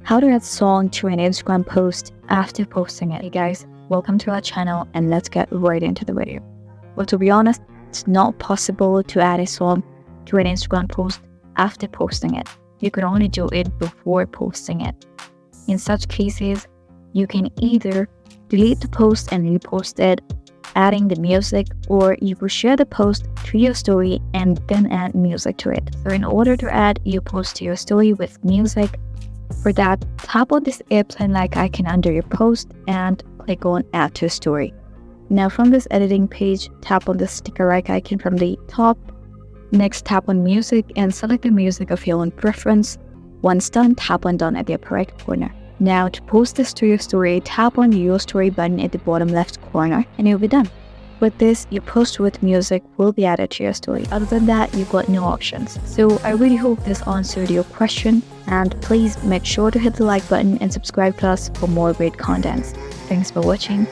How to add song to an Instagram post after posting it. Hey guys, welcome to our channel and let's get right into the video. Well, to be honest, it's not possible to add a song to an Instagram post after posting it. You can only do it before posting it. In such cases, you can either delete the post and repost it, adding the music, or you will share the post to your story and then add music to it. So in order to add your post to your story with music, for that, tap on this airplane like icon under your post and click on add to story. Now from this editing page, tap on the sticker like icon from the top. Next, tap on music and select the music of your own preference. Once done, tap on done at the upper right corner. Now to post this to your story, tap on your story button at the bottom left corner and you'll be done. With this, your post with music will be added to your story. Other than that, you've got no options. So I really hope this answered your question, and please make sure to hit the like button and subscribe to us for more great contents. Thanks for watching.